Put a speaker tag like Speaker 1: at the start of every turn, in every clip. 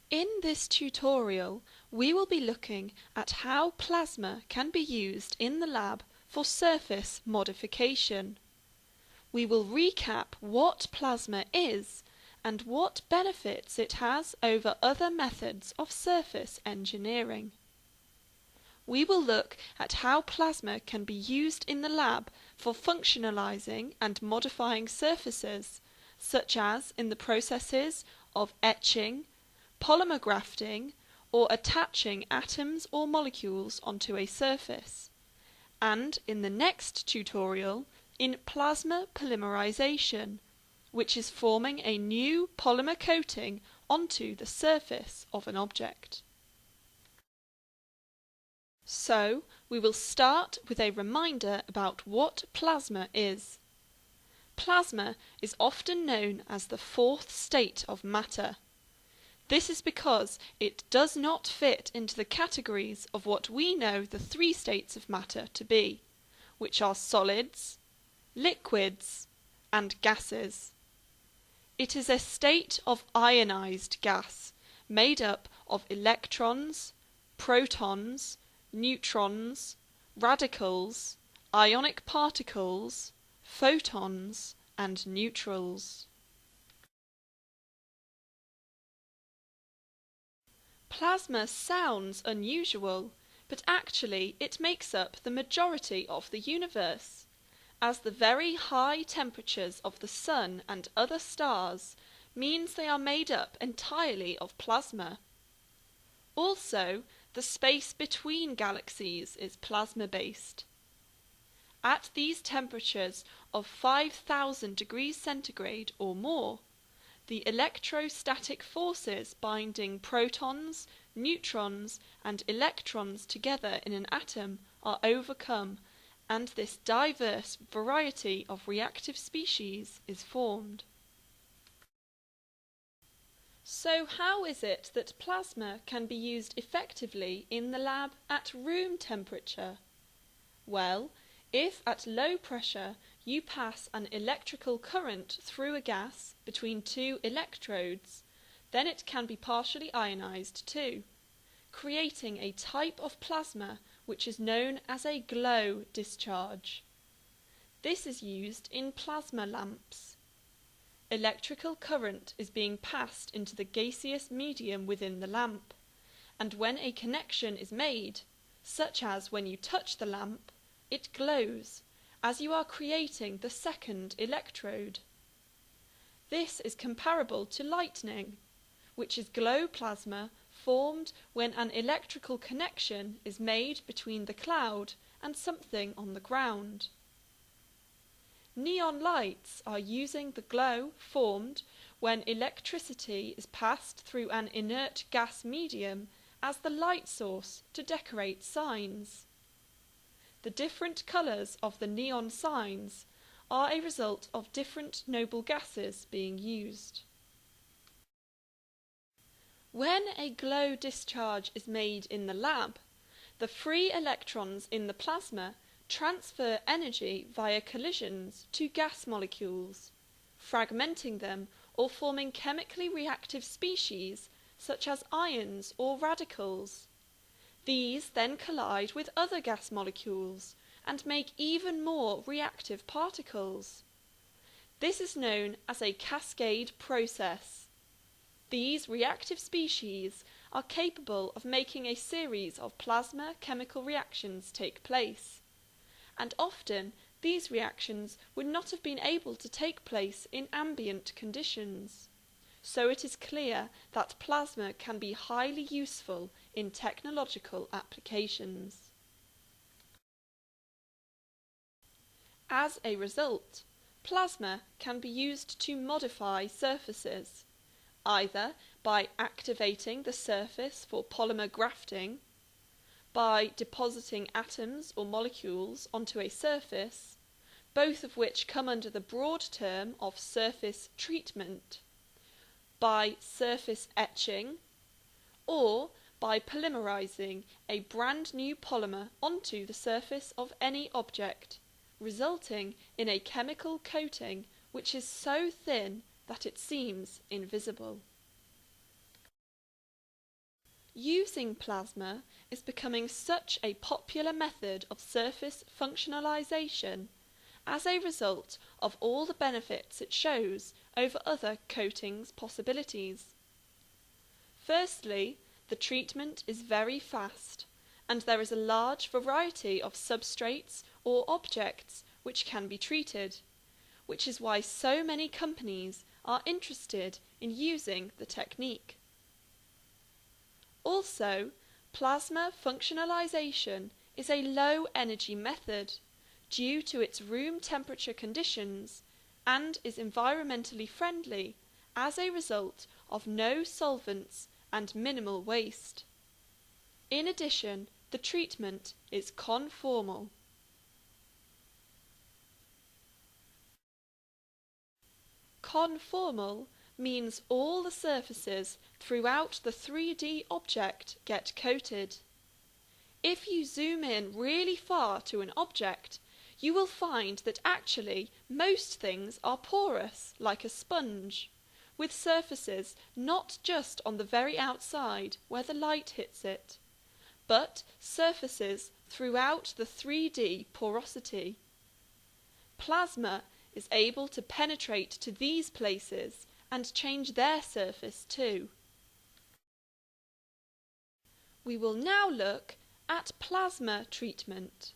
Speaker 1: In this tutorial, we will be looking at how plasma can be used in the lab for surface modification. We will recap what plasma is and what benefits it has over other methods of surface engineering. We will look at how plasma can be used in the lab for functionalizing and modifying surfaces, such as in the processes of etching, polymer grafting, or attaching atoms or molecules onto a surface, and in the next tutorial in plasma polymerization, which is forming a new polymer coating onto the surface of an object. So, we will start with a reminder about what plasma is. Plasma is often known as the fourth state of matter. This is because it does not fit into the categories of what we know the three states of matter to be, which are solids, liquids, and gases. It is a state of ionized gas made up of electrons, protons, neutrons, radicals, ionic particles, photons, and neutrals. Plasma sounds unusual, but actually it makes up the majority of the universe, as the very high temperatures of the Sun and other stars means they are made up entirely of plasma. Also, the space between galaxies is plasma-based. At these temperatures of 5,000 degrees centigrade or more, the electrostatic forces binding protons, neutrons, and electrons together in an atom are overcome, and this diverse variety of reactive species is formed. So how is it that plasma can be used effectively in the lab at room temperature? Well, if at low pressure you pass an electrical current through a gas between two electrodes, then it can be partially ionized too, creating a type of plasma which is known as a glow discharge. This is used in plasma lamps. Electrical current is being passed into the gaseous medium within the lamp, and when a connection is made, such as when you touch the lamp, it glows, as you are creating the second electrode. This is comparable to lightning, which is glow plasma formed when an electrical connection is made between the cloud and something on the ground. Neon lights are using the glow formed when electricity is passed through an inert gas medium as the light source to decorate signs. The different colours of the neon signs are a result of different noble gases being used. When a glow discharge is made in the lab, the free electrons in the plasma transfer energy via collisions to gas molecules, fragmenting them or forming chemically reactive species such as ions or radicals. These then collide with other gas molecules and make even more reactive particles. This is known as a cascade process. These reactive species are capable of making a series of plasma chemical reactions take place, and often these reactions would not have been able to take place in ambient conditions. So it is clear that plasma can be highly useful in technological applications. As a result, plasma can be used to modify surfaces, either by activating the surface for polymer grafting, by depositing atoms or molecules onto a surface, both of which come under the broad term of surface treatment, by surface etching, or by polymerizing a brand new polymer onto the surface of any object, resulting in a chemical coating which is so thin that it seems invisible. Using plasma is becoming such a popular method of surface functionalisation as a result of all the benefits it shows over other coatings possibilities. Firstly, the treatment is very fast, and there is a large variety of substrates or objects which can be treated, which is why so many companies are interested in using the technique. Also, plasma functionalisation is a low energy method due to its room temperature conditions and is environmentally friendly as a result of no solvents and minimal waste. In addition, the treatment is conformal. Conformal means all the surfaces throughout the 3D object get coated. If you zoom in really far to an object, you will find that actually most things are porous, like a sponge, with surfaces not just on the very outside where the light hits it, but surfaces throughout the 3D porosity. Plasma is able to penetrate to these places and change their surface too. We will now look at plasma treatment.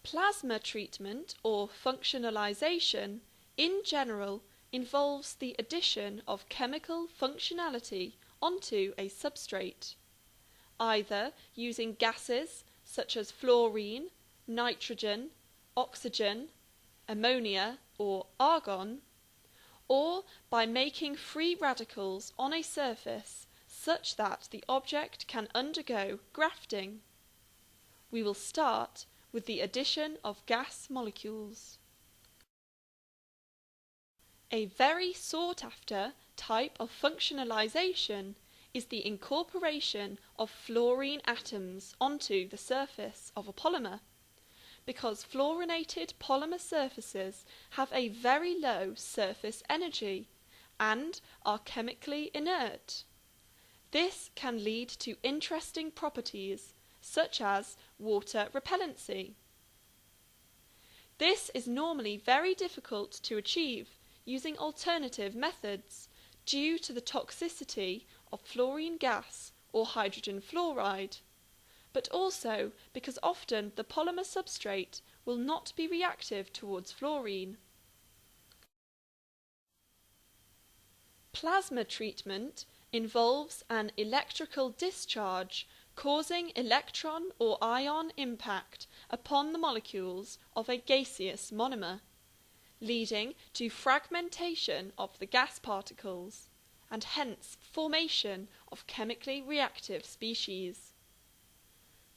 Speaker 1: Plasma treatment, or functionalisation, in general involves the addition of chemical functionality onto a substrate, either using gases such as fluorine, nitrogen, oxygen, ammonia or argon, or by making free radicals on a surface such that the object can undergo grafting. We will start with the addition of gas molecules. A very sought-after type of functionalisation is the incorporation of fluorine atoms onto the surface of a polymer, because fluorinated polymer surfaces have a very low surface energy and are chemically inert. This can lead to interesting properties such as water repellency. This is normally very difficult to achieve using alternative methods due to the toxicity of fluorine gas or hydrogen fluoride, but also because often the polymer substrate will not be reactive towards fluorine. Plasma treatment involves an electrical discharge causing electron or ion impact upon the molecules of a gaseous monomer, leading to fragmentation of the gas particles, and hence formation of chemically reactive species.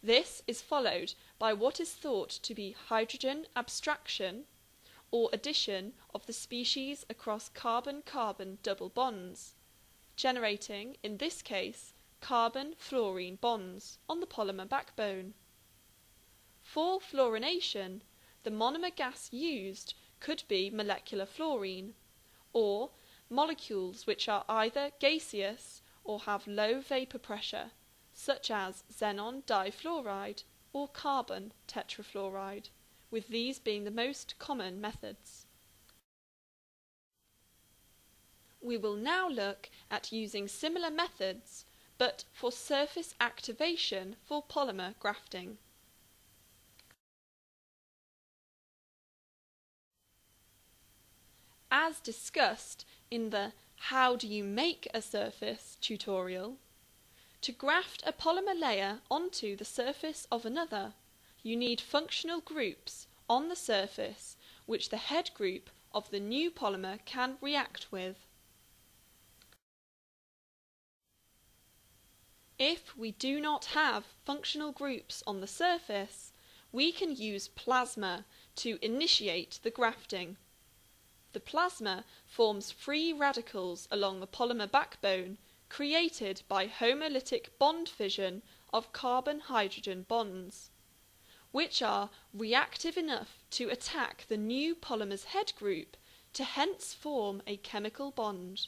Speaker 1: This is followed by what is thought to be hydrogen abstraction, or addition of the species across carbon-carbon double bonds, generating, in this case, carbon-fluorine bonds on the polymer backbone. For fluorination, the monomer gas used could be molecular fluorine, or molecules which are either gaseous or have low vapor pressure, such as xenon difluoride or carbon tetrafluoride, with these being the most common methods. We will now look at using similar methods, but for surface activation for polymer grafting. As discussed in the How do you make a surface tutorial, to graft a polymer layer onto the surface of another, you need functional groups on the surface which the head group of the new polymer can react with. If we do not have functional groups on the surface, we can use plasma to initiate the grafting. The plasma forms free radicals along the polymer backbone created by homolytic bond fission of carbon-hydrogen bonds, which are reactive enough to attack the new polymer's head group to hence form a chemical bond.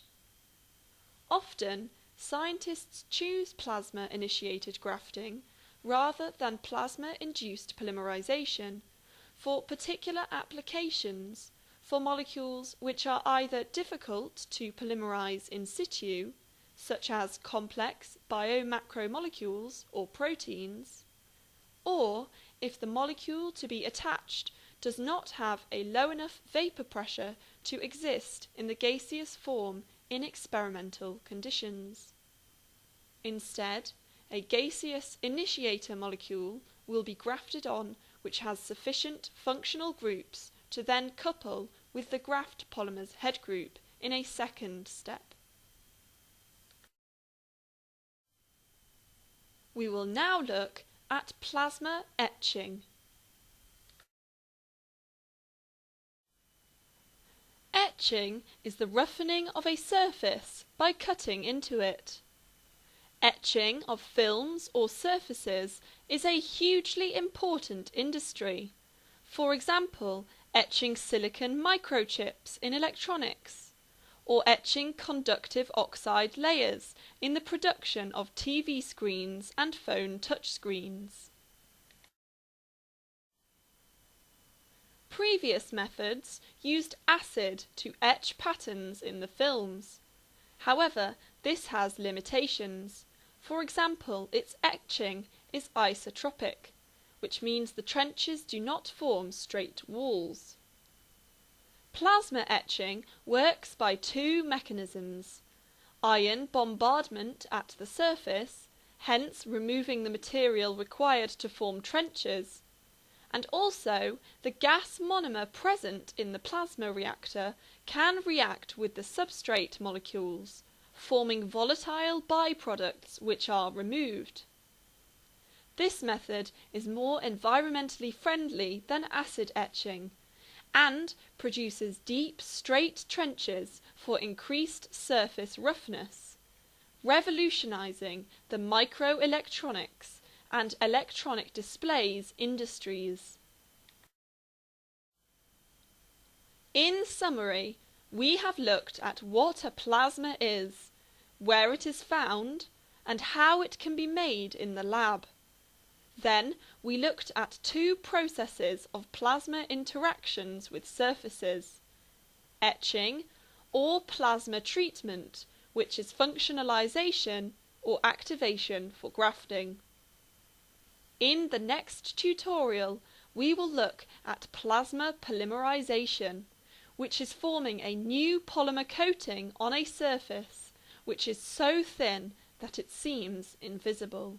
Speaker 1: Often, scientists choose plasma-initiated grafting rather than plasma-induced polymerization for particular applications for molecules which are either difficult to polymerize in situ, such as complex biomacromolecules or proteins, or if the molecule to be attached does not have a low enough vapor pressure to exist in the gaseous form in experimental conditions. Instead, a gaseous initiator molecule will be grafted on which has sufficient functional groups to then couple with the graft polymer's head group in a second step. We will now look at plasma etching. Etching is the roughening of a surface by cutting into it. Etching of films or surfaces is a hugely important industry. For example, etching silicon microchips in electronics, or etching conductive oxide layers in the production of TV screens and phone touchscreens. Previous methods used acid to etch patterns in the films. However, this has limitations. For example, its etching is isotropic, which means the trenches do not form straight walls. Plasma etching works by two mechanisms: ion bombardment at the surface, hence removing the material required to form trenches, and also the gas monomer present in the plasma reactor can react with the substrate molecules, forming volatile byproducts which are removed. This method is more environmentally friendly than acid etching, and produces deep, straight trenches for increased surface roughness, revolutionizing the microelectronics and electronic displays industries. In summary, we have looked at what a plasma is, where it is found, and how it can be made in the lab. Then we looked at two processes of plasma interactions with surfaces: etching or plasma treatment, which is functionalisation or activation for grafting. In the next tutorial, we will look at plasma polymerization, which is forming a new polymer coating on a surface which is so thin that it seems invisible.